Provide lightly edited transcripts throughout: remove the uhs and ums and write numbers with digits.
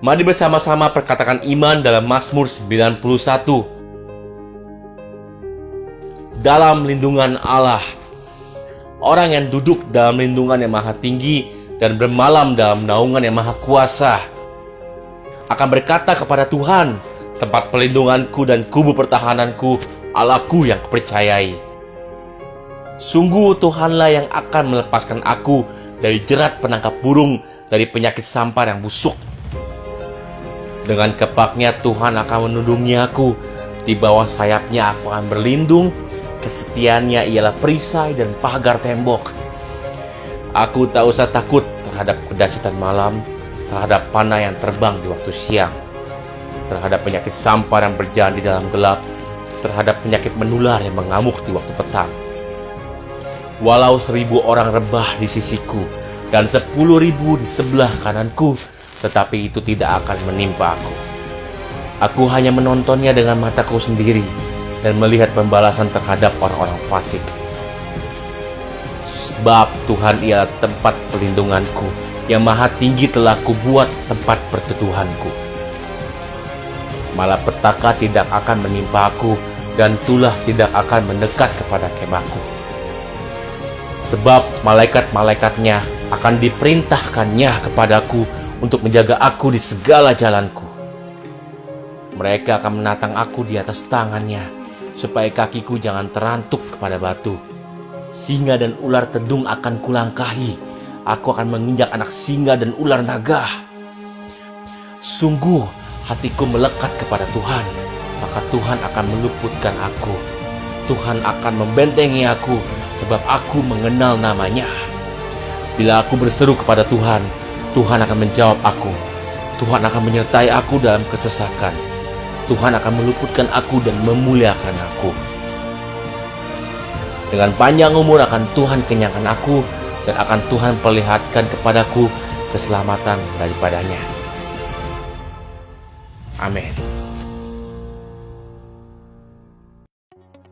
Mari bersama-sama perkatakan iman dalam Mazmur 91. Dalam lindungan Allah. Orang yang duduk dalam lindungan yang maha tinggi dan bermalam dalam naungan yang maha kuasa akan berkata kepada Tuhan, tempat perlindunganku dan kubu pertahananku, Allahku yang kupercayai. Sungguh Tuhanlah yang akan melepaskan aku dari jerat penangkap burung, dari penyakit sampar yang busuk. Dengan kepaknya Tuhan akan menundungi aku, di bawah sayapnya aku akan berlindung, kesetiaannya ialah perisai dan pagar tembok. Aku tak usah takut terhadap kedahsyatan malam, terhadap panah yang terbang di waktu siang, terhadap penyakit sampar yang berjalan di dalam gelap, terhadap penyakit menular yang mengamuk di waktu petang. Walau 1.000 orang rebah di sisiku dan 10.000 di sebelah kananku, tetapi itu tidak akan menimpa aku. Aku hanya menontonnya dengan mataku sendiri dan melihat pembalasan terhadap orang-orang fasik. Sebab Tuhan ialah tempat perlindunganku, yang maha tinggi telah kubuat tempat perteduhanku. Malapetaka tidak akan menimpa aku, dan tulah tidak akan mendekat kepada kemahku. Sebab malaikat-malaikatnya akan diperintahkannya kepadaku untuk menjaga aku di segala jalanku. Mereka akan menatang aku di atas tangannya, supaya kakiku jangan terantuk kepada batu. Singa dan ular tedung akan kulangkahi. Aku akan menginjak anak singa dan ular naga. Sungguh hatiku melekat kepada Tuhan, maka Tuhan akan meluputkan aku. Tuhan akan membentengi aku, sebab aku mengenal namanya. Bila aku berseru kepada Tuhan, Tuhan akan menjawab aku. Tuhan akan menyertai aku dalam kesesakan. Tuhan akan meluputkan aku dan memuliakan aku. Dengan panjang umur akan Tuhan kenyangkan aku, dan akan Tuhan perlihatkan kepadaku keselamatan daripadanya. Amin.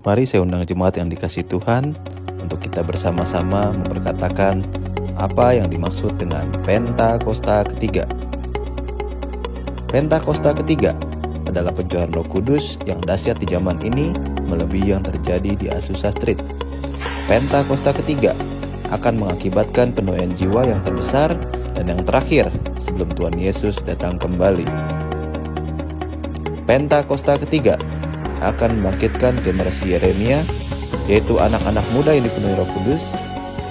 Mari saya undang jemaat yang dikasihi Tuhan untuk kita bersama-sama memperkatakan apa yang dimaksud dengan Pentakosta ketiga. Pentakosta ketiga adalah pencurahan Roh Kudus yang dahsyat di zaman ini melebihi yang terjadi di Azusa Street. Pentakosta ketiga akan mengakibatkan penuaian jiwa yang terbesar dan yang terakhir sebelum Tuhan Yesus datang kembali. Pentakosta ketiga akan membangkitkan generasi Yeremia, yaitu anak-anak muda yang dipenuhi Roh Kudus,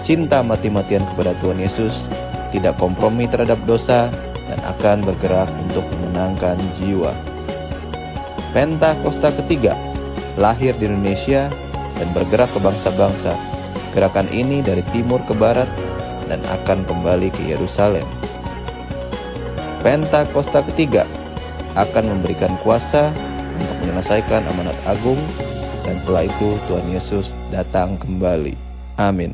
cinta mati-matian kepada Tuhan Yesus, tidak kompromi terhadap dosa, dan akan bergerak untuk memenangkan jiwa. Pentakosta ketiga lahir di Indonesia dan bergerak ke bangsa-bangsa. Gerakan ini dari timur ke barat dan akan kembali ke Yerusalem. Pentakosta ketiga akan memberikan kuasa untuk menyelesaikan amanat agung, dan setelah itu Tuhan Yesus datang kembali. Amin.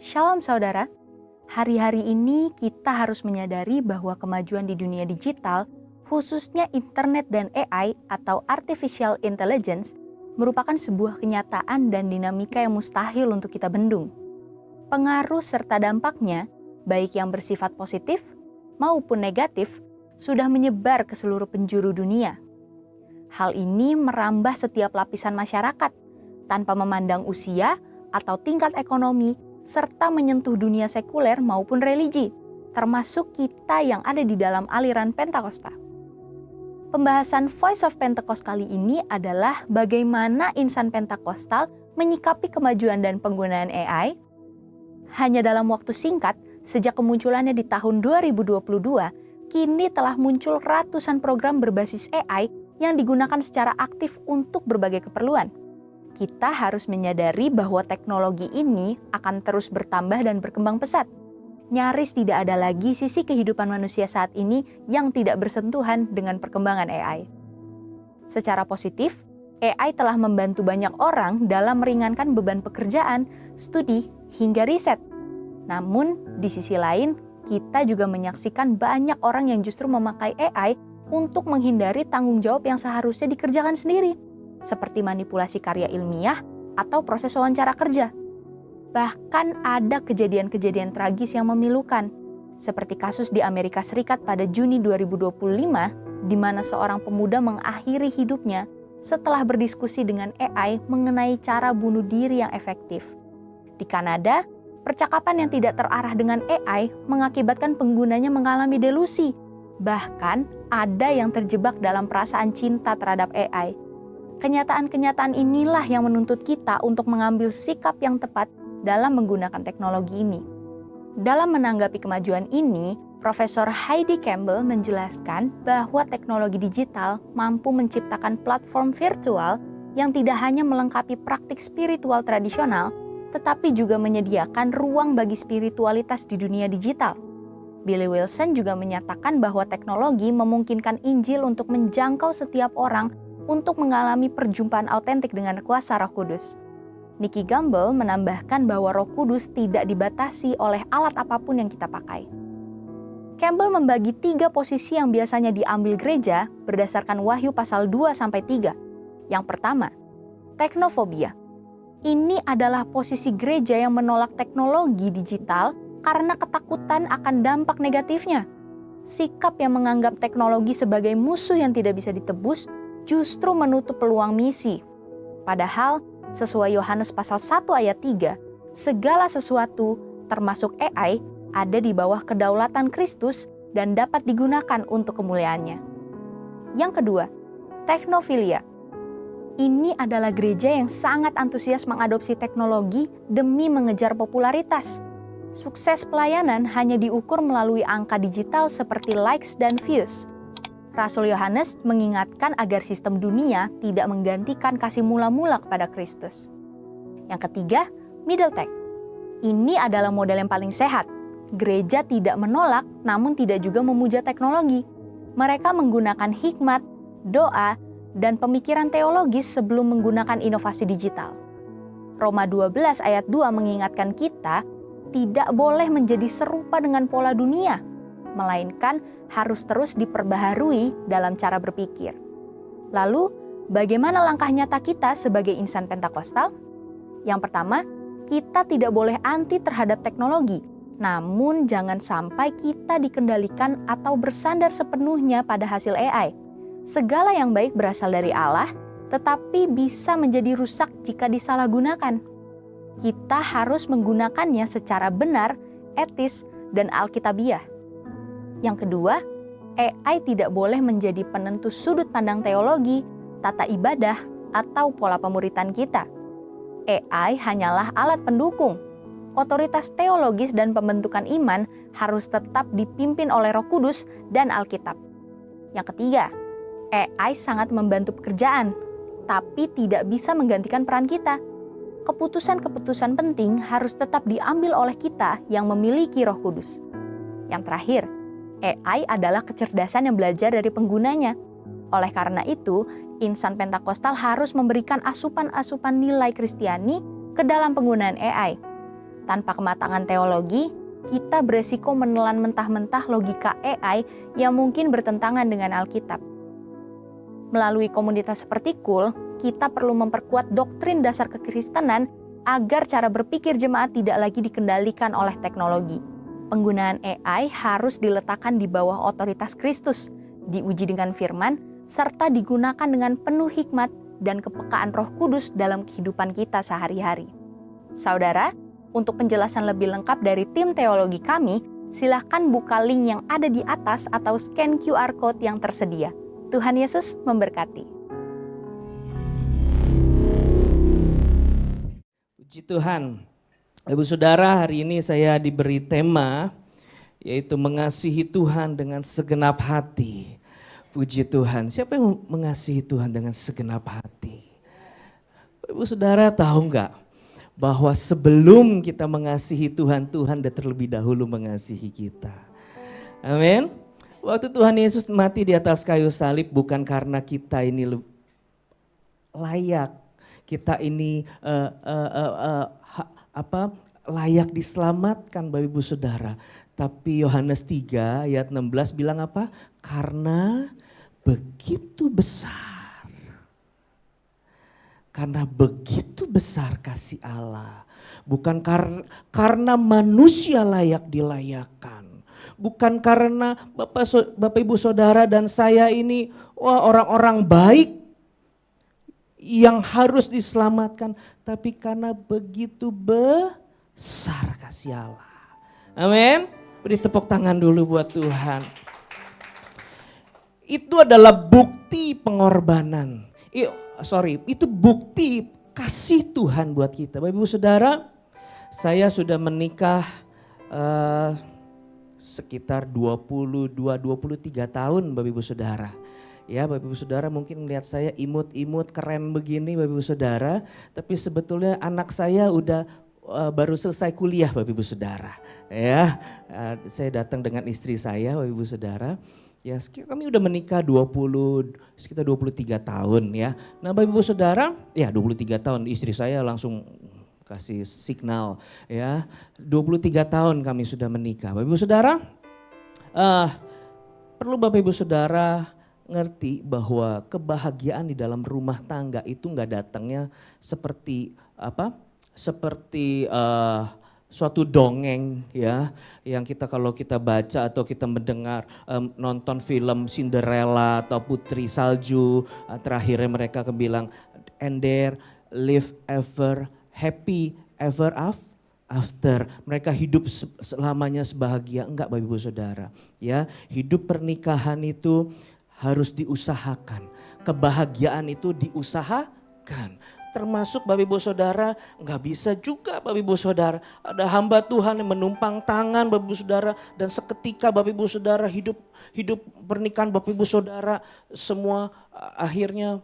Shalom saudara, hari-hari ini kita harus menyadari bahwa kemajuan di dunia digital, khususnya internet dan AI atau artificial intelligence, merupakan sebuah kenyataan dan dinamika yang mustahil untuk kita bendung. Pengaruh serta dampaknya, baik yang bersifat positif maupun negatif, sudah menyebar ke seluruh penjuru dunia. Hal ini merambah setiap lapisan masyarakat, tanpa memandang usia atau tingkat ekonomi, serta menyentuh dunia sekuler maupun religi, termasuk kita yang ada di dalam aliran Pentakosta. Pembahasan Voice of Pentecost kali ini adalah bagaimana insan Pentakostal menyikapi kemajuan dan penggunaan AI. Hanya dalam waktu singkat, sejak kemunculannya di tahun 2022, kini telah muncul ratusan program berbasis AI yang digunakan secara aktif untuk berbagai keperluan. Kita harus menyadari bahwa teknologi ini akan terus bertambah dan berkembang pesat. Nyaris tidak ada lagi sisi kehidupan manusia saat ini yang tidak bersentuhan dengan perkembangan AI. Secara positif, AI telah membantu banyak orang dalam meringankan beban pekerjaan, studi, hingga riset. Namun, di sisi lain, kita juga menyaksikan banyak orang yang justru memakai AI untuk menghindari tanggung jawab yang seharusnya dikerjakan sendiri, seperti manipulasi karya ilmiah atau proses wawancara kerja. Bahkan ada kejadian-kejadian tragis yang memilukan, seperti kasus di Amerika Serikat pada Juni 2025, di mana seorang pemuda mengakhiri hidupnya setelah berdiskusi dengan AI mengenai cara bunuh diri yang efektif. Di Kanada, percakapan yang tidak terarah dengan AI mengakibatkan penggunanya mengalami delusi. Bahkan ada yang terjebak dalam perasaan cinta terhadap AI. Kenyataan-kenyataan inilah yang menuntut kita untuk mengambil sikap yang tepat dalam menggunakan teknologi ini. Dalam menanggapi kemajuan ini, Profesor Heidi Campbell menjelaskan bahwa teknologi digital mampu menciptakan platform virtual yang tidak hanya melengkapi praktik spiritual tradisional, tetapi juga menyediakan ruang bagi spiritualitas di dunia digital. Billy Wilson juga menyatakan bahwa teknologi memungkinkan Injil untuk menjangkau setiap orang untuk mengalami perjumpaan autentik dengan kuasa Roh Kudus. Nicky Gumbel menambahkan bahwa Roh Kudus tidak dibatasi oleh alat apapun yang kita pakai. Campbell membagi 3 posisi yang biasanya diambil gereja berdasarkan Wahyu pasal 2-3. Yang pertama, teknofobia. Ini adalah posisi gereja yang menolak teknologi digital karena ketakutan akan dampak negatifnya. Sikap yang menganggap teknologi sebagai musuh yang tidak bisa ditebus justru menutup peluang misi. Padahal, sesuai Yohanes pasal 1 ayat 3, segala sesuatu termasuk AI ada di bawah kedaulatan Kristus dan dapat digunakan untuk kemuliaannya. Yang kedua, teknofilia. Ini adalah gereja yang sangat antusias mengadopsi teknologi demi mengejar popularitas. Sukses pelayanan hanya diukur melalui angka digital seperti likes dan views. Rasul Yohanes mengingatkan agar sistem dunia tidak menggantikan kasih mula-mula kepada Kristus. Yang ketiga, middle tech. Ini adalah model yang paling sehat. Gereja tidak menolak, namun tidak juga memuja teknologi. Mereka menggunakan hikmat, doa, dan pemikiran teologis sebelum menggunakan inovasi digital. Roma 12 ayat 2 mengingatkan kita tidak boleh menjadi serupa dengan pola dunia, melainkan harus terus diperbaharui dalam cara berpikir. Lalu, bagaimana langkah nyata kita sebagai insan Pentakosta? Yang pertama, kita tidak boleh anti terhadap teknologi, namun jangan sampai kita dikendalikan atau bersandar sepenuhnya pada hasil AI. Segala yang baik berasal dari Allah, tetapi bisa menjadi rusak jika disalahgunakan. Kita harus menggunakannya secara benar, etis, dan alkitabiah. Yang kedua, AI tidak boleh menjadi penentu sudut pandang teologi, tata ibadah, atau pola pemuritan kita. AI hanyalah alat pendukung. Otoritas teologis dan pembentukan iman harus tetap dipimpin oleh Roh Kudus dan Alkitab. Yang ketiga, AI sangat membantu pekerjaan, tapi tidak bisa menggantikan peran kita. Keputusan-keputusan penting harus tetap diambil oleh kita yang memiliki Roh Kudus. Yang terakhir, AI adalah kecerdasan yang belajar dari penggunanya. Oleh karena itu, insan Pentakostal harus memberikan asupan-asupan nilai Kristiani ke dalam penggunaan AI. Tanpa kematangan teologi, kita beresiko menelan mentah-mentah logika AI yang mungkin bertentangan dengan Alkitab. Melalui komunitas seperti KUL, kita perlu memperkuat doktrin dasar kekristenan agar cara berpikir jemaat tidak lagi dikendalikan oleh teknologi. Penggunaan AI harus diletakkan di bawah otoritas Kristus, diuji dengan firman, serta digunakan dengan penuh hikmat dan kepekaan Roh Kudus dalam kehidupan kita sehari-hari. Saudara, untuk penjelasan lebih lengkap dari tim teologi kami, silakan buka link yang ada di atas atau scan QR Code yang tersedia. Tuhan Yesus memberkati. Puji Tuhan. Ibu Saudara, hari ini saya diberi tema yaitu mengasihi Tuhan dengan segenap hati. Puji Tuhan. Siapa yang mengasihi Tuhan dengan segenap hati? Ibu Saudara tahu enggak bahwa sebelum kita mengasihi Tuhan, Tuhan sudah terlebih dahulu mengasihi kita. Amin. Waktu Tuhan Yesus mati di atas kayu salib bukan karena kita ini layak, kita ini layak diselamatkan Bapak Ibu Saudara. Tapi Yohanes 3 ayat 16 bilang apa? Karena begitu besar. Karena begitu besar kasih Allah, Bukan karena manusia layak dilayakan. Bukan karena Bapak Ibu Saudara dan saya ini orang-orang baik yang harus diselamatkan. Tapi karena begitu besar kasih Allah. Amin. Beri tepuk tangan dulu buat Tuhan. Itu adalah bukti pengorbanan. Itu bukti kasih Tuhan buat kita. Bapak Ibu Saudara, saya sudah menikah sekitar 22-23 tahun Bapak Ibu Saudara. Ya Bapak Ibu Saudara mungkin melihat saya imut-imut keren begini Bapak Ibu Saudara. Tapi sebetulnya anak saya udah baru selesai kuliah Bapak Ibu Saudara. Ya, saya datang dengan istri saya Bapak Ibu Saudara. Ya, kami udah menikah sekitar 23 tahun ya. Nah Bapak Ibu Saudara, ya 23 tahun istri saya langsung kasih signal ya. 23 tahun kami sudah menikah. Bapak Ibu Saudara, perlu Bapak Ibu Saudara ngerti bahwa kebahagiaan di dalam rumah tangga itu nggak datangnya seperti apa? Seperti suatu dongeng ya, yang kalau kita baca atau kita mendengar nonton film Cinderella atau Putri Salju, terakhirnya mereka bilang and there live ever happy ever after. Mereka hidup selamanya sebahagia. Enggak Bapak Ibu Saudara. Ya, hidup pernikahan itu harus diusahakan. Kebahagiaan itu diusahakan. Termasuk Bapak Ibu Saudara, nggak bisa juga Bapak Ibu Saudara. Ada hamba Tuhan yang menumpang tangan Bapak Ibu Saudara. Dan seketika Bapak Ibu Saudara hidup pernikahan Bapak Ibu Saudara semua akhirnya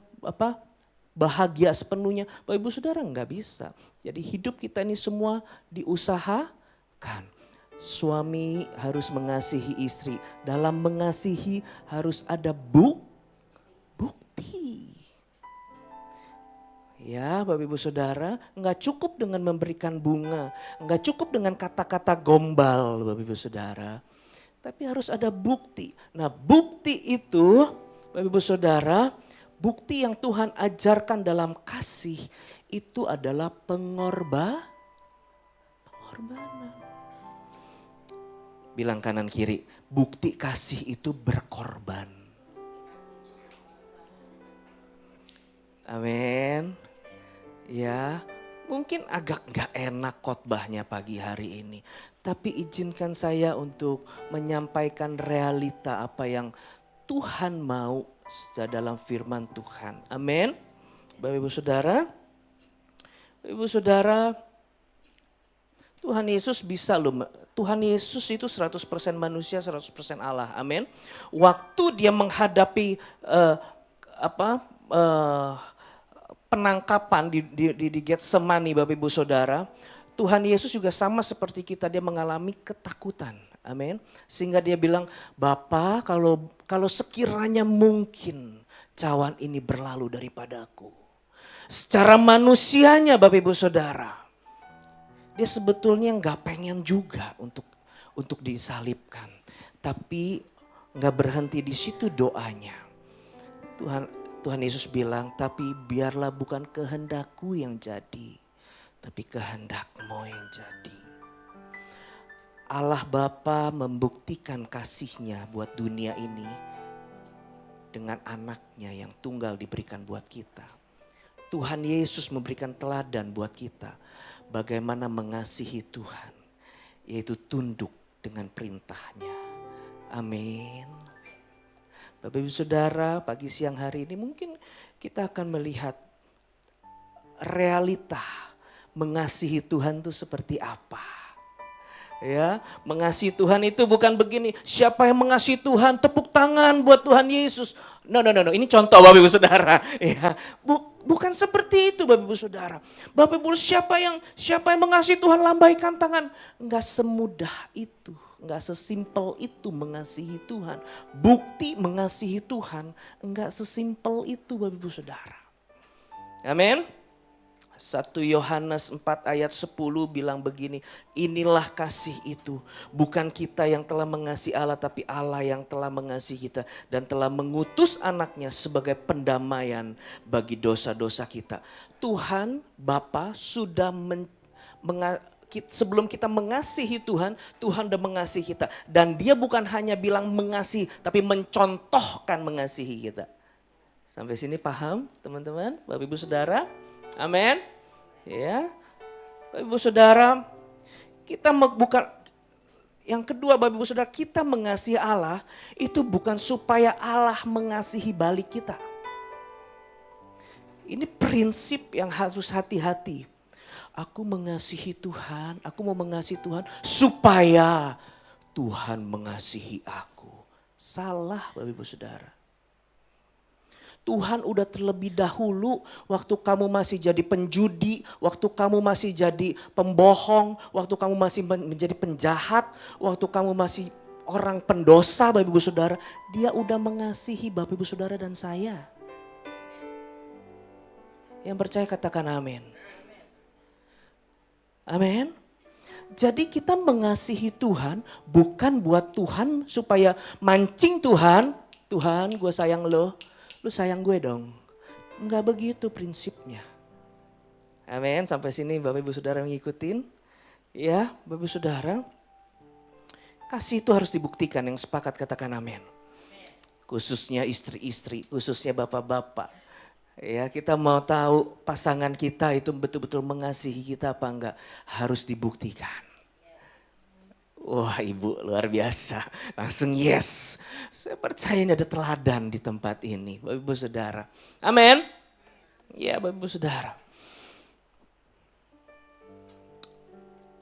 bahagia sepenuhnya. Bapak Ibu Saudara nggak bisa. Jadi hidup kita ini semua diusahakan. Suami harus mengasihi istri. Dalam mengasihi harus ada bukti. Ya Bapak Ibu Saudara, nggak cukup dengan memberikan bunga, nggak cukup dengan kata-kata gombal Bapak Ibu Saudara. Tapi harus ada bukti. Nah bukti itu Bapak Ibu Saudara, bukti yang Tuhan ajarkan dalam kasih itu adalah pengorbanan. Bilang kanan kiri, bukti kasih itu berkorban. Amin. Ya, mungkin agak gak enak khotbahnya pagi hari ini. Tapi izinkan saya untuk menyampaikan realita apa yang Tuhan mau dalam firman Tuhan. Amin. Bapak Ibu Saudara. Bapak Ibu Saudara, Tuhan Yesus bisa loh. Tuhan Yesus itu 100% manusia, 100% Allah. Amin. Waktu dia menghadapi penangkapan di Getsemani Bapak Ibu Saudara, Tuhan Yesus juga sama seperti kita, dia mengalami ketakutan. Amin. Sehingga dia bilang, Bapa kalau sekiranya mungkin cawan ini berlalu daripadaku. Secara manusianya Bapak Ibu Saudara, dia sebetulnya gak pengen juga untuk disalibkan. Tapi gak berhenti di situ doanya. Tuhan Yesus bilang, tapi biarlah bukan kehendakku yang jadi, tapi kehendak-Mu yang jadi. Allah Bapa membuktikan kasih-Nya buat dunia ini dengan anak-Nya yang tunggal diberikan buat kita. Tuhan Yesus memberikan teladan buat kita bagaimana mengasihi Tuhan, yaitu tunduk dengan perintah-Nya. Amin. Bapak Ibu Saudara, pagi siang hari ini mungkin kita akan melihat realita mengasihi Tuhan itu seperti apa. Ya, mengasihi Tuhan itu bukan begini, siapa yang mengasihi Tuhan tepuk tangan buat Tuhan Yesus. No, ini contoh Bapak Ibu Saudara. Ya, bukan seperti itu Bapak Ibu Saudara. Bapak Ibu, siapa yang mengasihi Tuhan lambaikan tangan. Enggak semudah itu. Enggak sesimpel itu mengasihi Tuhan. Bukti mengasihi Tuhan enggak sesimpel itu Bapak Ibu Saudara. Amin. 1 Yohanes 4 ayat 10 bilang begini, inilah kasih itu, bukan kita yang telah mengasihi Allah, tapi Allah yang telah mengasihi kita dan telah mengutus anaknya sebagai pendamaian bagi dosa-dosa kita. Tuhan Bapa sudah sebelum kita mengasihi Tuhan, Tuhan udah mengasihi kita. Dan dia bukan hanya bilang mengasihi, tapi mencontohkan mengasihi kita. Sampai sini paham teman-teman, Bapak Ibu Saudara? Amin. Ya, Bapak Ibu Saudara, kita bukan, yang kedua Bapak Ibu Saudara, kita mengasihi Allah itu bukan supaya Allah mengasihi balik kita. Ini prinsip yang harus hati-hati. Aku mengasihi Tuhan, aku mau mengasihi Tuhan supaya Tuhan mengasihi aku. Salah Bapak Ibu Saudara. Tuhan udah terlebih dahulu waktu kamu masih jadi penjudi, waktu kamu masih jadi pembohong, waktu kamu masih menjadi penjahat, waktu kamu masih orang pendosa Bapak Ibu Saudara. Dia udah mengasihi Bapak Ibu Saudara dan saya. Yang percaya katakan amin. Amin. Jadi kita mengasihi Tuhan bukan buat Tuhan supaya mancing Tuhan. Tuhan gue sayang lo sayang gue dong. Enggak begitu prinsipnya. Amin. Sampai sini Bapak Ibu Saudara ngikutin. Ya Bapak Ibu Saudara. Kasih itu harus dibuktikan, yang sepakat katakan amin. Khususnya istri-istri, khususnya bapak-bapak. Ya, kita mau tahu pasangan kita itu betul-betul mengasihi kita apa enggak, harus dibuktikan. Wah, Ibu luar biasa. Langsung yes. Saya percaya ini ada teladan di tempat ini, Bapak Ibu Saudara. Amin. Ya, Bapak Ibu Saudara.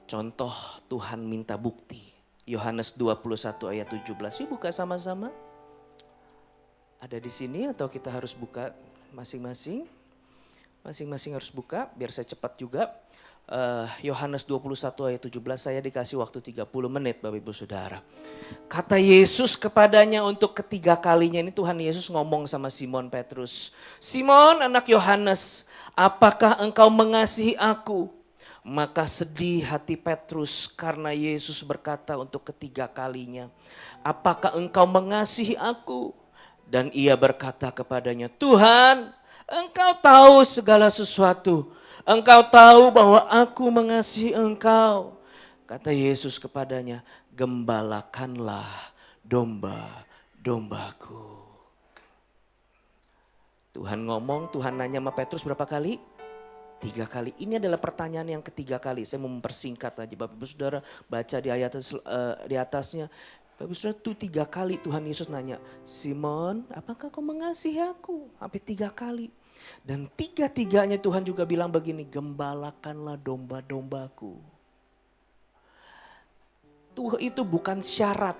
Contoh Tuhan minta bukti. Yohanes 21 ayat 17. Yuk buka sama-sama. Ada di sini atau kita harus buka masing-masing? Masing-masing harus buka biar saya cepat juga. Yohanes 21 ayat 17, saya dikasih waktu 30 menit Bapak Ibu Saudara. Kata Yesus kepadanya untuk ketiga kalinya, ini Tuhan Yesus ngomong sama Simon Petrus. Simon anak Yohanes, apakah engkau mengasihi aku? Maka sedih hati Petrus karena Yesus berkata untuk ketiga kalinya, apakah engkau mengasihi aku? Dan ia berkata kepadanya, Tuhan, engkau tahu segala sesuatu. Engkau tahu bahwa aku mengasihi engkau. Kata Yesus kepadanya, gembalakanlah domba-dombaku. Tuhan ngomong, Tuhan nanya sama Petrus berapa kali? 3 kali. Ini adalah pertanyaan yang ketiga kali. Saya mau mempersingkat aja. Bapak Ibu Saudara baca di ayat di atasnya. Bapak Ibu Saudara itu 3 kali Tuhan Yesus nanya, Simon apakah kau mengasihi aku? Sampai 3 kali. Dan 3-tiganya Tuhan juga bilang begini, gembalakanlah domba-dombaku. Tuhan itu bukan syarat,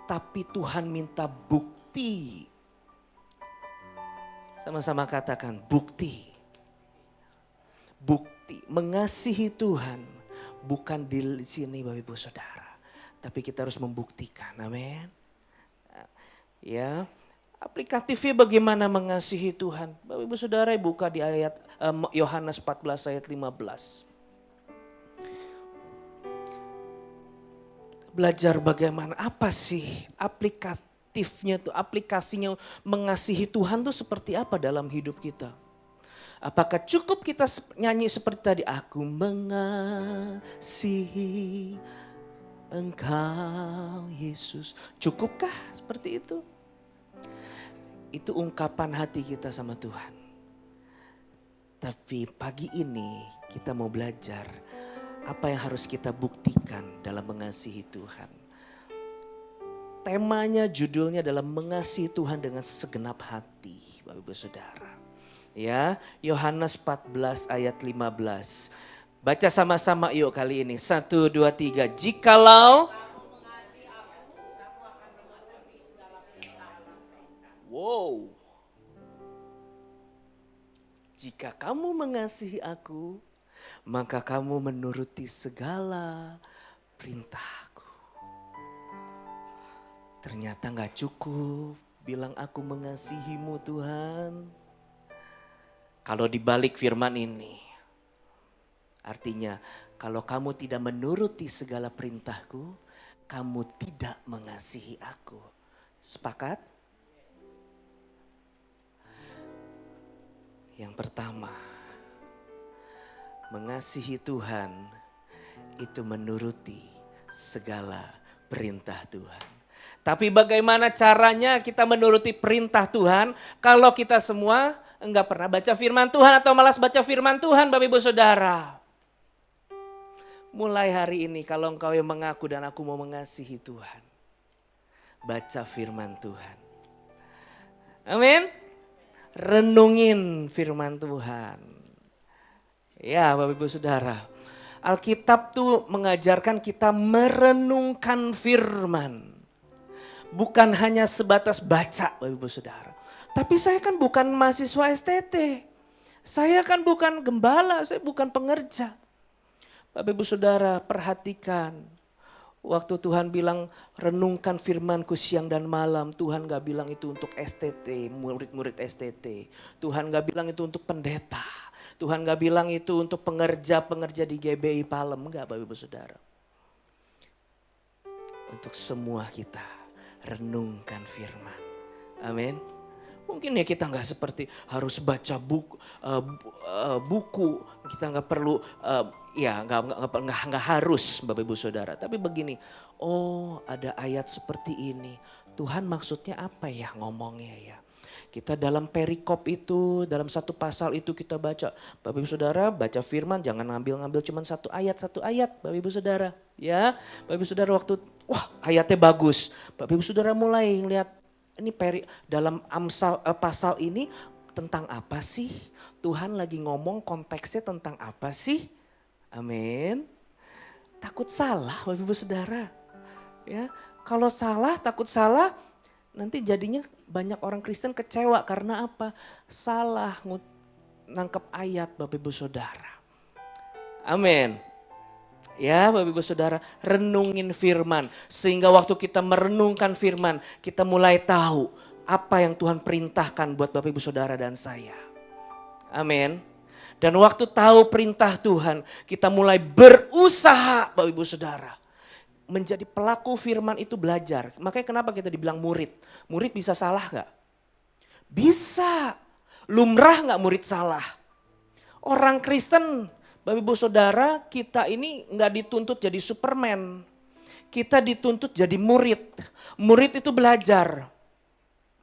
tapi Tuhan minta bukti. Sama-sama katakan bukti. Bukti mengasihi Tuhan bukan di sini Bapak Ibu Saudara, tapi kita harus membuktikan. Amin. Ya, aplikatifnya bagaimana mengasihi Tuhan? Bapak Ibu Saudara buka di ayat Yohanes 14 ayat 15. Belajar bagaimana, apa sih aplikatifnya tuh, aplikasinya mengasihi Tuhan tuh seperti apa dalam hidup kita? Apakah cukup kita nyanyi seperti tadi, aku mengasihi Engkau Yesus. Cukupkah seperti itu? Itu ungkapan hati kita sama Tuhan. Tapi pagi ini kita mau belajar apa yang harus kita buktikan dalam mengasihi Tuhan. Temanya, judulnya adalah mengasihi Tuhan dengan segenap hati, Bapak Ibu Saudara. Ya, Yohanes 14 ayat 15. Baca sama-sama yuk kali ini. 1, 2, 3. Jikalau wow. Jika kamu mengasihi aku, maka kamu menuruti segala perintahku. Ternyata gak cukup bilang aku mengasihimu Tuhan. Kalau dibalik firman ini, artinya kalau kamu tidak menuruti segala perintahku, kamu tidak mengasihi aku. Sepakat? Yang pertama, Mengasihi Tuhan itu menuruti segala perintah Tuhan. Tapi bagaimana caranya kita menuruti perintah Tuhan kalau kita semua enggak pernah baca firman Tuhan atau malas baca firman Tuhan, Bapak Ibu Saudara? Mulai hari ini kalau engkau yang mengaku dan aku mau mengasihi Tuhan, baca firman Tuhan. Amin. Renungin firman Tuhan. Ya Bapak Ibu Saudara, Alkitab tuh mengajarkan kita merenungkan firman. Bukan hanya sebatas baca Bapak Ibu Saudara. Tapi saya kan bukan mahasiswa STT. Saya kan bukan gembala, saya bukan pengerja. Bapak Ibu Saudara perhatikan. Waktu Tuhan bilang renungkan firman-Ku siang dan malam. Tuhan gak bilang itu untuk STT, murid-murid STT. Tuhan gak bilang itu untuk pendeta. Tuhan gak bilang itu untuk pengerja-pengerja di GBI Palem. Enggak Bapak Ibu Saudara. Untuk semua kita renungkan firman. Amin. Mungkin ya kita nggak seperti harus baca buku, kita nggak perlu, ya nggak harus Bapak Ibu Saudara. Tapi begini, oh ada ayat seperti ini, Tuhan maksudnya apa ya ngomongnya ya. Kita dalam perikop itu, dalam satu pasal itu kita baca. Bapak Ibu Saudara baca firman jangan ngambil-ngambil cuma satu ayat Bapak Ibu Saudara. Ya, Bapak Ibu Saudara waktu, wah ayatnya bagus. Bapak Ibu Saudara mulai ngeliat ini dalam pasal ini tentang apa sih? Tuhan lagi ngomong konteksnya tentang apa sih? Amin. Takut salah Bapak Ibu Saudara. Ya, kalau salah, takut salah, nanti jadinya banyak orang Kristen kecewa karena apa? Salah nangkep ayat Bapak Ibu Saudara. Amin. Ya Bapak Ibu Saudara, renungin firman. Sehingga waktu kita merenungkan firman, kita mulai tahu apa yang Tuhan perintahkan buat Bapak Ibu Saudara dan saya. Amin. Dan waktu tahu perintah Tuhan, kita mulai berusaha Bapak Ibu Saudara. Menjadi pelaku firman itu belajar. Makanya kenapa kita dibilang murid? Murid bisa salah gak? Bisa. Lumrah gak murid salah? Orang Kristen, Bapak Ibu Saudara, kita ini nggak dituntut jadi Superman. Kita dituntut jadi murid. Murid itu belajar.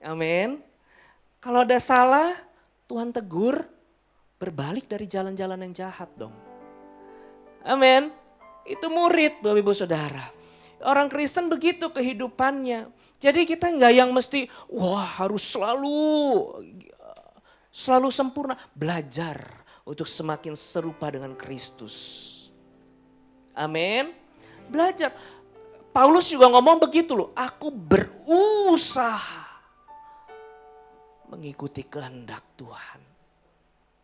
Amin. Kalau ada salah, Tuhan tegur, berbalik dari jalan-jalan yang jahat dong. Amin. Itu murid Bapak Ibu Saudara. Orang Kristen begitu kehidupannya. Jadi kita nggak yang mesti, wah harus selalu sempurna. Belajar untuk semakin serupa dengan Kristus. Amin. Belajar. Paulus juga ngomong begitu loh. Aku berusaha mengikuti kehendak Tuhan.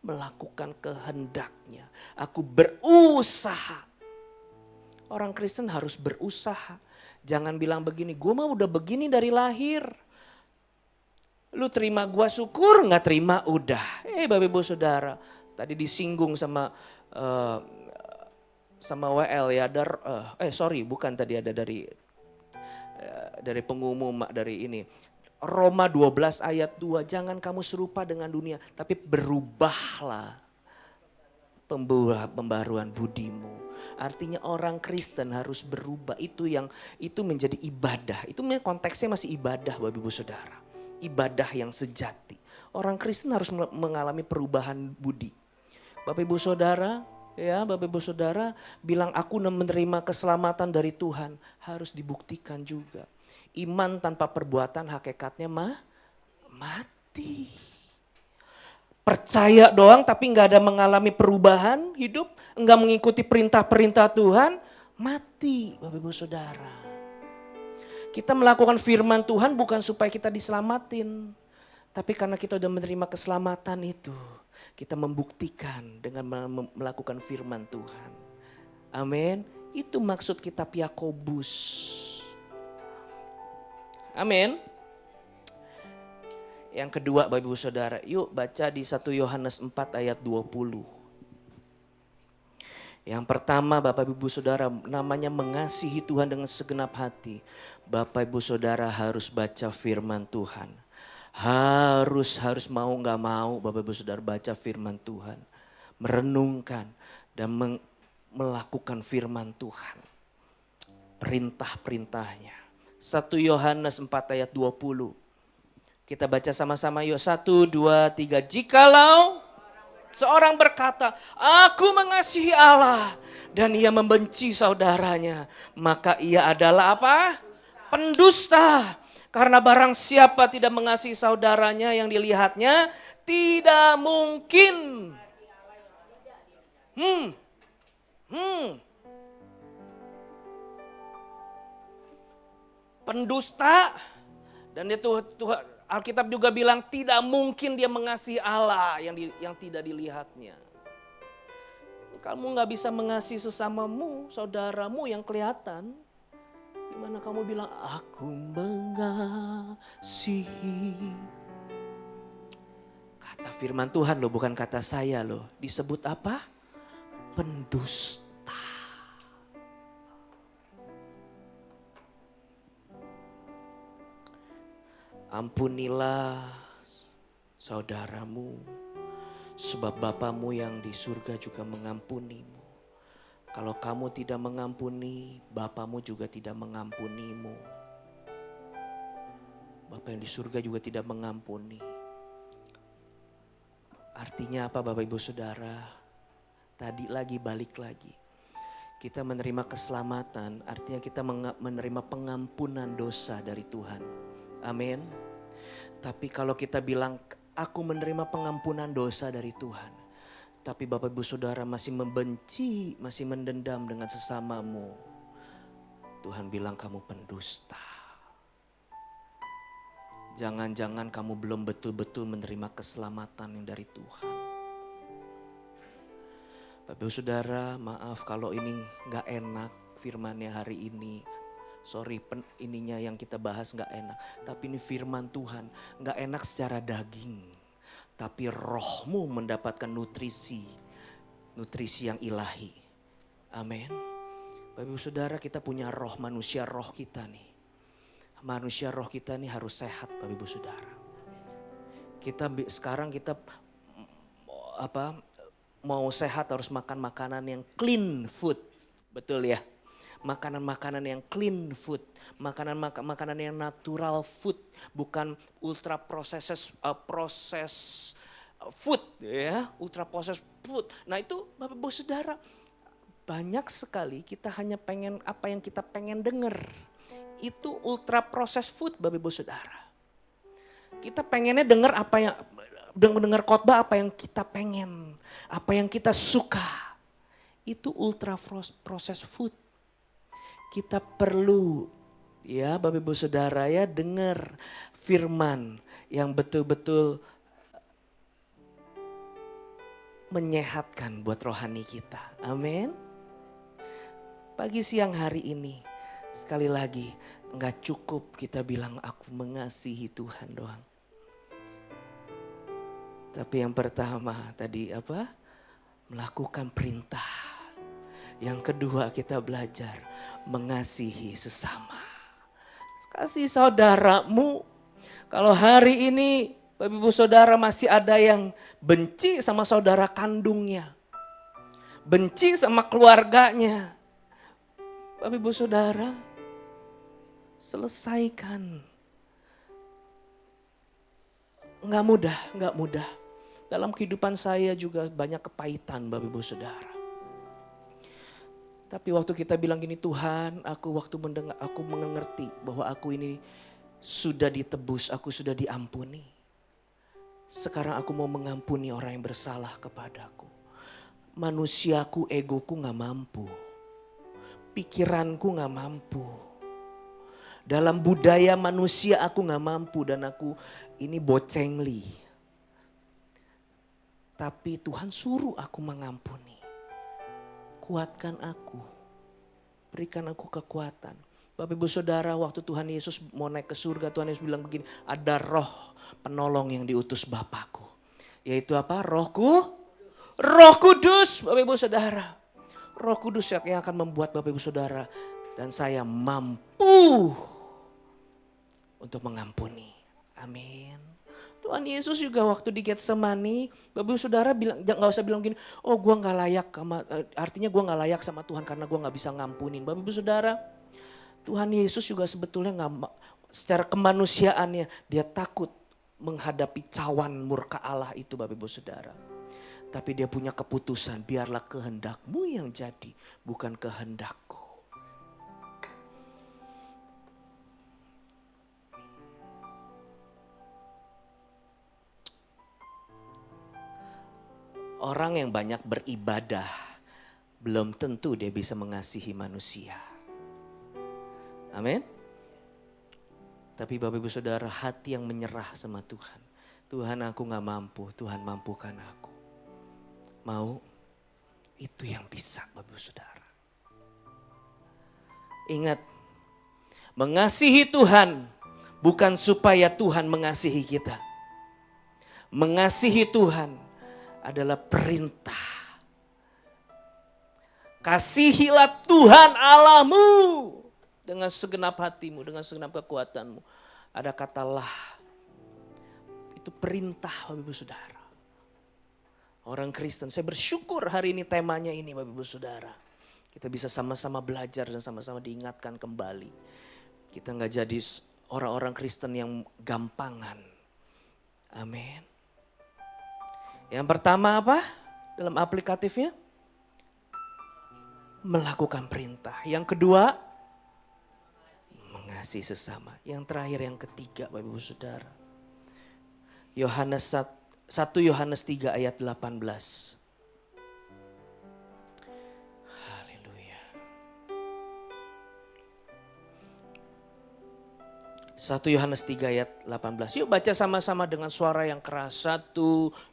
Melakukan kehendaknya. Aku berusaha. Orang Kristen harus berusaha. Jangan bilang begini, gue mah udah begini dari lahir. Lu terima gue syukur, gak terima udah. Bapak Ibu Saudara. Tadi disinggung sama WL ya, bukan tadi ada dari pengumum dari ini. Roma 12 ayat 2, jangan kamu serupa dengan dunia, tapi berubahlah pembaruan budimu. Artinya orang Kristen harus berubah, itu menjadi ibadah. Itu konteksnya masih ibadah Bapak Ibu Saudara. Ibadah yang sejati. Orang Kristen harus mengalami perubahan budi. Bapak Ibu Saudara, ya Bapak Ibu Saudara bilang aku menerima keselamatan dari Tuhan, harus dibuktikan juga. Iman tanpa perbuatan hakikatnya mati. Percaya doang tapi nggak ada mengalami perubahan hidup, nggak mengikuti perintah-perintah Tuhan, mati Bapak Ibu Saudara. Kita melakukan firman Tuhan bukan supaya kita diselamatin, tapi karena kita udah menerima keselamatan itu. Kita membuktikan dengan melakukan firman Tuhan. Amin. Itu maksud kitab Yakobus. Amin. Yang kedua Bapak Ibu Saudara, yuk baca di 1 Yohanes 4 ayat 20. Yang pertama Bapak Ibu Saudara, namanya mengasihi Tuhan dengan segenap hati. Bapak Ibu Saudara harus baca firman Tuhan. Harus mau gak mau Bapak Ibu Saudara baca firman Tuhan. Merenungkan. dan melakukan firman Tuhan. Perintah-perintahnya. 1 Yohanes 4 ayat 20. Kita baca sama-sama yuk. 1, 2, 3. Jikalau seorang berkata, aku mengasihi Allah dan ia membenci saudaranya, maka ia adalah apa? Pendusta. Karena barang siapa tidak mengasihi saudaranya yang dilihatnya, tidak mungkin. Pendusta. Dan itu Alkitab juga bilang tidak mungkin dia mengasihi Allah yang tidak dilihatnya. Kamu gak bisa mengasihi sesamamu, saudaramu yang kelihatan. Gimana kamu bilang, aku mengasihi. Kata firman Tuhan loh, bukan kata saya loh. Disebut apa? Pendusta. Ampunilah saudaramu, sebab Bapamu yang di surga juga mengampunimu. Kalau kamu tidak mengampuni, Bapamu juga tidak mengampunimu. Bapa yang di surga juga tidak mengampuni. Artinya apa Bapak Ibu Saudara? Tadi lagi balik lagi. Kita menerima keselamatan, artinya kita menerima pengampunan dosa dari Tuhan. Amin. Tapi kalau kita bilang aku menerima pengampunan dosa dari Tuhan, tapi Bapak Ibu Saudara masih membenci, masih mendendam dengan sesamamu, Tuhan bilang kamu pendusta. Jangan-jangan kamu belum betul-betul menerima keselamatan yang dari Tuhan. Bapak Ibu Saudara, maaf kalau ini gak enak firmannya hari ini. Sorry, ininya yang kita bahas gak enak. Tapi ini firman Tuhan, gak enak secara daging. Tapi rohmu mendapatkan nutrisi yang ilahi. Amin. Bapak Ibu Saudara, kita punya roh, manusia roh kita nih. Manusia roh kita nih harus sehat Bapak Ibu Saudara. Sekarang kita mau sehat harus makan makanan yang clean food. Betul ya? Makanan-makanan yang clean food, makanan yang natural food, bukan ultra processed food ya, ultra processed food. Nah itu Bapak Ibu Saudara, banyak sekali kita hanya pengen apa yang kita pengen dengar. Itu ultra processed food Bapak Ibu Saudara. Kita pengennya dengar dengar khotbah apa yang kita pengen, apa yang kita suka. Itu ultra processed food. Kita perlu ya Bapak Ibu Saudara ya dengar firman yang betul-betul menyehatkan buat rohani kita. Amin. Pagi siang hari ini sekali lagi gak cukup kita bilang aku mengasihi Tuhan doang. Tapi yang pertama tadi apa? Melakukan perintah. Yang kedua kita belajar mengasihi sesama. Kasih saudaramu. Kalau hari ini Bapak Ibu Saudara masih ada yang benci sama saudara kandungnya. Benci sama keluarganya. Bapak Ibu Saudara, selesaikan. Nggak mudah. Dalam kehidupan saya juga banyak kepahitan Bapak Ibu Saudara. Tapi waktu kita bilang gini, Tuhan aku mengerti bahwa aku ini sudah ditebus, aku sudah diampuni. Sekarang aku mau mengampuni orang yang bersalah kepadaku. Manusiaku, egoku gak mampu. Pikiranku gak mampu. Dalam budaya manusia aku gak mampu dan aku ini bocengli. Tapi Tuhan suruh aku mengampuni. Kuatkan aku, berikan aku kekuatan. Bapak Ibu Saudara, waktu Tuhan Yesus mau naik ke surga, Tuhan Yesus bilang begini, ada roh penolong yang diutus Bapakku. Yaitu apa? Roh Kudus, Bapak Ibu Saudara. Roh Kudus yang akan membuat Bapak Ibu Saudara dan saya mampu untuk mengampuni. Amin. Itu Tuhan Yesus juga waktu di Getsemani, Bapak Ibu Saudara bilang, nggak usah bilang gini, oh gua nggak layak, artinya gua nggak layak sama Tuhan karena gua nggak bisa ngampunin. Bapak Ibu Saudara, Tuhan Yesus juga sebetulnya nggak, secara kemanusiaannya dia takut menghadapi cawan murka Allah itu Bapak Ibu Saudara. Tapi dia punya keputusan, biarlah kehendakmu yang jadi, bukan kehendakku. Orang yang banyak beribadah, belum tentu dia bisa mengasihi manusia. Amin. Tapi Bapak Ibu Saudara, hati yang menyerah sama Tuhan. Tuhan, aku gak mampu, Tuhan mampukan aku. Mau? Itu yang bisa Bapak Ibu Saudara. Ingat, mengasihi Tuhan bukan supaya Tuhan mengasihi kita. Mengasihi Tuhan adalah perintah. Kasihilah Tuhan Allahmu dengan segenap hatimu, dengan segenap kekuatanmu. Ada kata lah. Itu perintah Bapak Ibu Saudara. Orang Kristen, saya bersyukur hari ini temanya ini Bapak Ibu Saudara. Kita bisa sama-sama belajar dan sama-sama diingatkan kembali. Kita gak jadi orang-orang Kristen yang gampangan. Amin. Yang pertama apa dalam aplikatifnya? Melakukan perintah. Yang kedua, mengasihi sesama. Yang terakhir, yang ketiga Bapak Ibu Saudara. Yohanes 1 Yohanes 3 ayat 18. Haleluya. 1 Yohanes 3 ayat 18. Yuk baca sama-sama dengan suara yang keras. 1,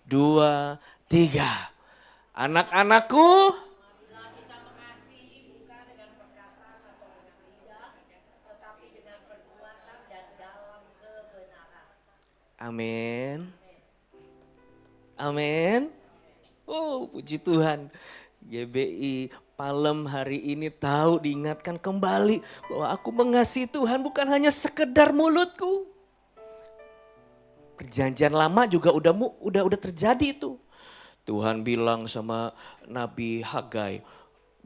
2, 3. Anak-anakku, amin. Amin. Oh, puji Tuhan. GBI Palem hari ini tahu diingatkan kembali bahwa aku mengasihi Tuhan bukan hanya sekedar mulutku. Perjanjian lama juga udah terjadi itu. Tuhan bilang sama Nabi Hagai,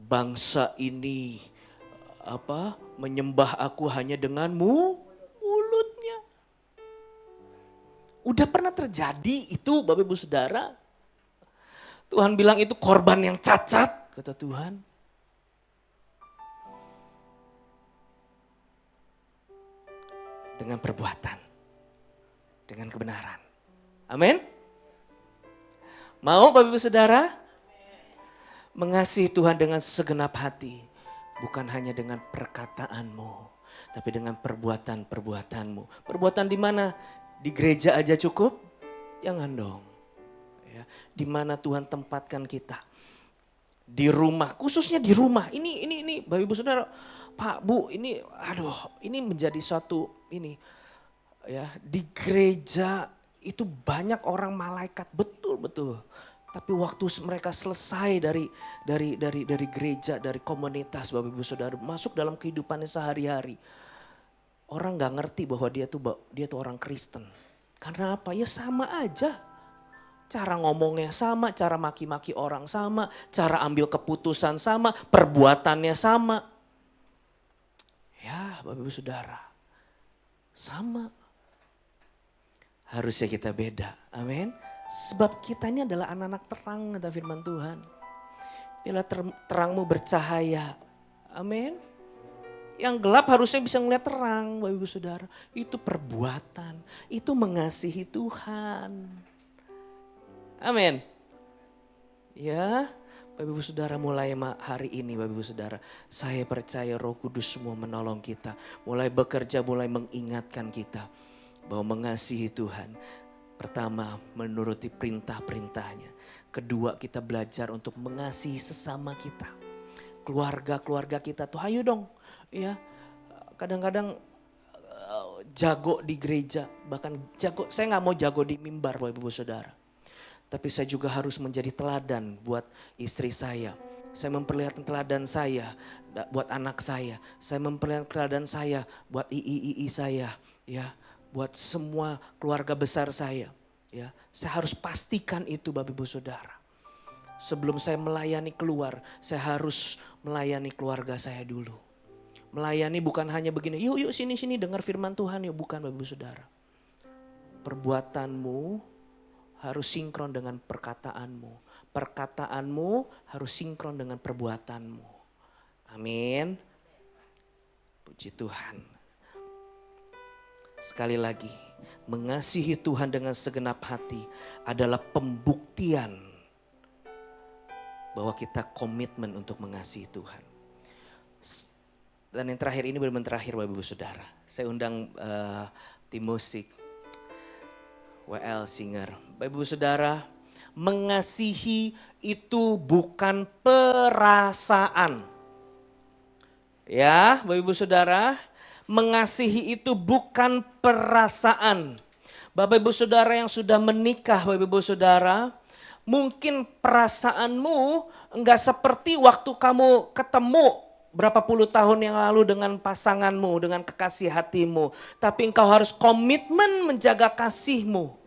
bangsa ini menyembah aku hanya dengan mulutnya. Udah pernah terjadi itu Bapak Ibu Saudara. Tuhan bilang itu korban yang cacat, kata Tuhan. Dengan perbuatan, dengan kebenaran. Amin. Mau Bapak Ibu Saudara? Mengasihi Tuhan dengan segenap hati. Bukan hanya dengan perkataanmu, tapi dengan perbuatan-perbuatanmu. Perbuatan di mana? Di gereja aja cukup? Jangan dong. Ya, di mana Tuhan tempatkan kita? Di rumah, khususnya di rumah. Ini Bapak Ibu Saudara, Pak Bu, ini menjadi suatu ya, di gereja itu banyak orang malaikat, betul. Tapi waktu mereka selesai dari gereja, dari komunitas Bapak Ibu Saudara, masuk dalam kehidupannya sehari-hari. Orang gak ngerti bahwa dia tuh orang Kristen. Karena apa? Ya sama aja. Cara ngomongnya sama, cara maki-maki orang sama, cara ambil keputusan sama, perbuatannya sama. Ya Bapak Ibu Saudara, sama. Harusnya kita beda, amin. Sebab kita ini adalah anak-anak terang, kata firman Tuhan. Bila terangmu bercahaya, amin. Yang gelap harusnya bisa melihat terang, Bapak Ibu Saudara. Itu perbuatan, itu mengasihi Tuhan. Amin. Ya, Bapak Ibu Saudara, mulai hari ini Bapak Ibu Saudara, saya percaya Roh Kudus semua menolong kita. Mulai bekerja, mulai mengingatkan kita bahwa mengasihi Tuhan. Pertama, menuruti perintah-perintahnya. Kedua, kita belajar untuk mengasihi sesama kita. Keluarga-keluarga kita tuh, ayo dong. Ya, kadang-kadang jago di gereja, bahkan jago, saya gak mau jago di mimbar Bapak Ibu Saudara. Tapi saya juga harus menjadi teladan buat istri saya. Saya memperlihatkan teladan saya buat anak saya. Saya memperlihatkan teladan saya buat ii saya. Ya, buat semua keluarga besar saya. Ya, saya harus pastikan itu Bapak Ibu Saudara. Sebelum saya melayani keluar, saya harus melayani keluarga saya dulu. Melayani bukan hanya begini, yuk sini dengar firman Tuhan yuk. Bukan Bapak Ibu Saudara. Perbuatanmu harus sinkron dengan perkataanmu. Perkataanmu harus sinkron dengan perbuatanmu. Amin. Puji Tuhan. Sekali lagi, mengasihi Tuhan dengan segenap hati adalah pembuktian bahwa kita komitmen untuk mengasihi Tuhan. Dan yang terakhir ini benar-benar terakhir Bapak Ibu Saudara. Saya undang tim musik WL Singer. Bapak Ibu Saudara, mengasihi itu bukan perasaan. Ya, Bapak Ibu Saudara, mengasihi itu bukan perasaan. Bapak Ibu Saudara yang sudah menikah, Bapak Ibu Saudara, mungkin perasaanmu enggak seperti waktu kamu ketemu berapa puluh tahun yang lalu dengan pasanganmu, dengan kekasih hatimu. Tapi engkau harus komitmen menjaga kasihmu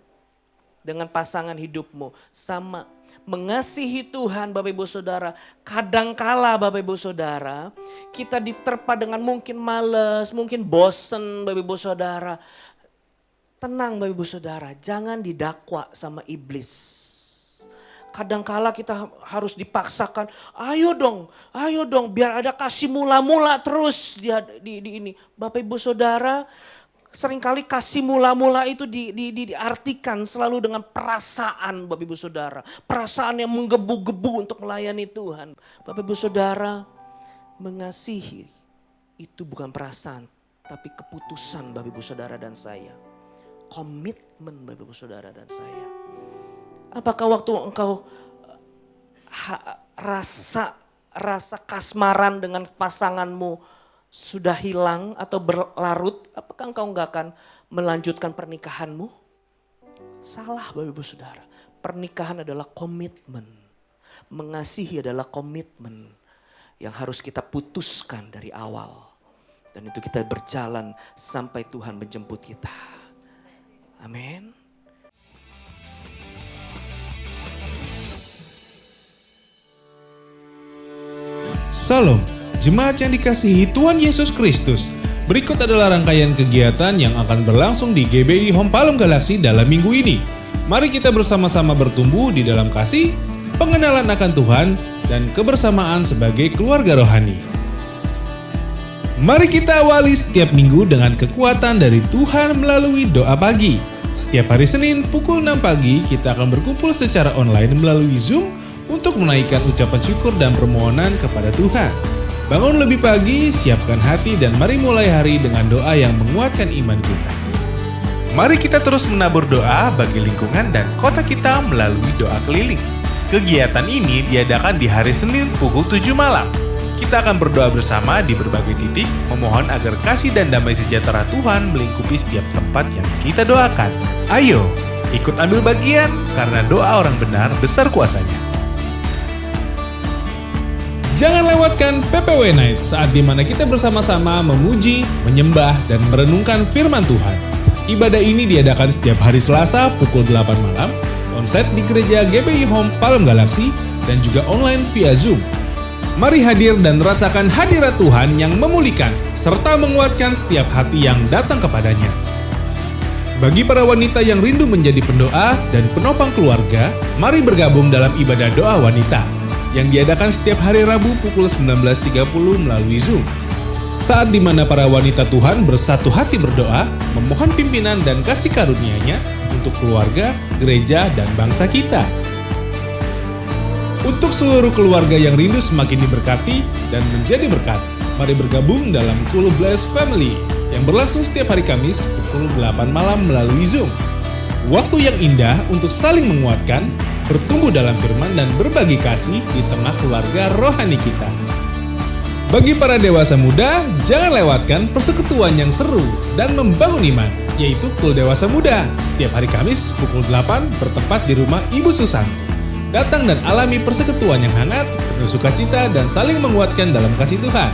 dengan pasangan hidupmu. Sama, mengasihi Tuhan Bapak Ibu Saudara. Kadangkala Bapak Ibu Saudara, kita diterpa dengan mungkin males, mungkin bosen Bapak Ibu Saudara. Tenang Bapak Ibu Saudara, jangan didakwa sama iblis. Kadangkala kita harus dipaksakan, ayo dong biar ada kasih mula-mula terus di ini. Bapak Ibu Saudara, seringkali kasih mula-mula itu diartikan selalu dengan perasaan Bapak Ibu Saudara. Perasaan yang menggebu-gebu untuk melayani Tuhan. Bapak Ibu Saudara, mengasihi itu bukan perasaan, tapi keputusan Bapak Ibu Saudara dan saya. Komitmen Bapak Ibu Saudara dan saya. Apakah waktu engkau rasa kasmaran dengan pasanganmu sudah hilang atau berlarut? Apakah engkau enggak akan melanjutkan pernikahanmu? Salah Bapak Ibu Saudara. Pernikahan adalah komitmen. Mengasihi adalah komitmen yang harus kita putuskan dari awal. Dan itu kita berjalan sampai Tuhan menjemput kita. Amin. Salam, jemaat yang dikasihi Tuhan Yesus Kristus. Berikut adalah rangkaian kegiatan yang akan berlangsung di GBI Home Palem Galaksi dalam minggu ini. Mari kita bersama-sama bertumbuh di dalam kasih, pengenalan akan Tuhan, dan kebersamaan sebagai keluarga rohani. Mari kita awali setiap minggu dengan kekuatan dari Tuhan melalui doa pagi. Setiap hari Senin pukul 6 pagi kita akan berkumpul secara online melalui Zoom untuk menaikkan ucapan syukur dan permohonan kepada Tuhan. Bangun lebih pagi, siapkan hati dan mari mulai hari dengan doa yang menguatkan iman kita. Mari kita terus menabur doa bagi lingkungan dan kota kita melalui doa keliling. Kegiatan ini diadakan di hari Senin pukul 7 malam. Kita akan berdoa bersama di berbagai titik, memohon agar kasih dan damai sejahtera Tuhan melingkupi setiap tempat yang kita doakan. Ayo, ikut ambil bagian karena doa orang benar besar kuasanya. Jangan lewatkan PPW Night saat dimana kita bersama-sama memuji, menyembah, dan merenungkan firman Tuhan. Ibadah ini diadakan setiap hari Selasa pukul 8 malam, onsite di gereja GBI Home Palem Galaksi, dan juga online via Zoom. Mari hadir dan rasakan hadirat Tuhan yang memulihkan, serta menguatkan setiap hati yang datang kepadanya. Bagi para wanita yang rindu menjadi pendoa dan penopang keluarga, mari bergabung dalam ibadah doa wanita yang diadakan setiap hari Rabu pukul 19.30 melalui Zoom. Saat di mana para wanita Tuhan bersatu hati berdoa, memohon pimpinan dan kasih karunia-Nya untuk keluarga, gereja, dan bangsa kita. Untuk seluruh keluarga yang rindu semakin diberkati dan menjadi berkat, mari bergabung dalam Cool Bless Family yang berlangsung setiap hari Kamis pukul 8 malam melalui Zoom. Waktu yang indah untuk saling menguatkan, bertumbuh dalam firman dan berbagi kasih di tengah keluarga rohani kita. Bagi para dewasa muda, jangan lewatkan persekutuan yang seru dan membangun iman, yaitu Kul Dewasa Muda, setiap hari Kamis pukul 8 bertempat di rumah Ibu Susanti. Datang dan alami persekutuan yang hangat, penuh sukacita dan saling menguatkan dalam kasih Tuhan.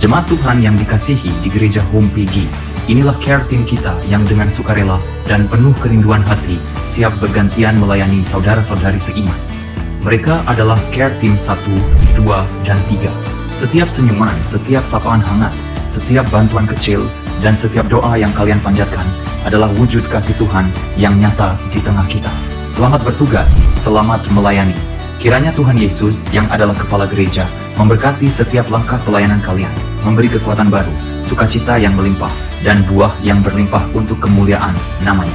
Jemaat Tuhan yang dikasihi di Gereja Home PG, inilah care team kita yang dengan sukarela dan penuh kerinduan hati siap bergantian melayani saudara-saudari seiman. Mereka adalah care team 1, 2, dan 3. Setiap senyuman, setiap sapaan hangat, setiap bantuan kecil, dan setiap doa yang kalian panjatkan adalah wujud kasih Tuhan yang nyata di tengah kita. Selamat bertugas, selamat melayani. Kiranya Tuhan Yesus yang adalah kepala gereja memberkati setiap langkah pelayanan kalian, memberi kekuatan baru, sukacita yang melimpah, dan buah yang berlimpah untuk kemuliaan namanya.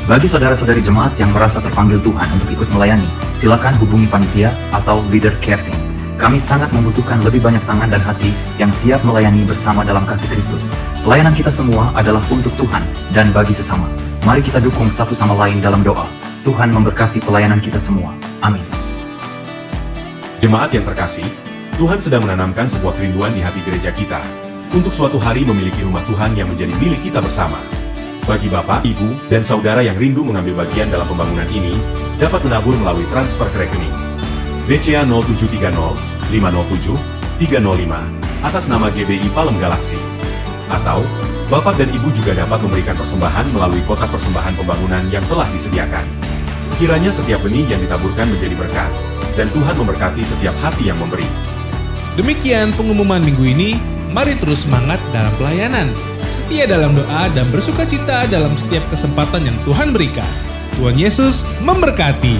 Bagi saudara-saudari jemaat yang merasa terpanggil Tuhan untuk ikut melayani, silakan hubungi panitia atau leader care team. Kami sangat membutuhkan lebih banyak tangan dan hati yang siap melayani bersama dalam kasih Kristus. Pelayanan kita semua adalah untuk Tuhan dan bagi sesama. Mari kita dukung satu sama lain dalam doa. Tuhan memberkati pelayanan kita semua. Amin. Jemaat yang terkasih, Tuhan sedang menanamkan sebuah kerinduan di hati gereja kita untuk suatu hari memiliki rumah Tuhan yang menjadi milik kita bersama. Bagi Bapak, Ibu, dan Saudara yang rindu mengambil bagian dalam pembangunan ini, dapat menabur melalui transfer ke rekening BCA 0730 507 305 atas nama GBI Palem Galaksi. Atau, Bapak dan Ibu juga dapat memberikan persembahan melalui kotak persembahan pembangunan yang telah disediakan. Kiranya setiap benih yang ditaburkan menjadi berkat, dan Tuhan memberkati setiap hati yang memberi. Demikian pengumuman minggu ini, mari terus semangat dalam pelayanan, setia dalam doa dan bersukacita dalam setiap kesempatan yang Tuhan berikan. Tuhan Yesus memberkati.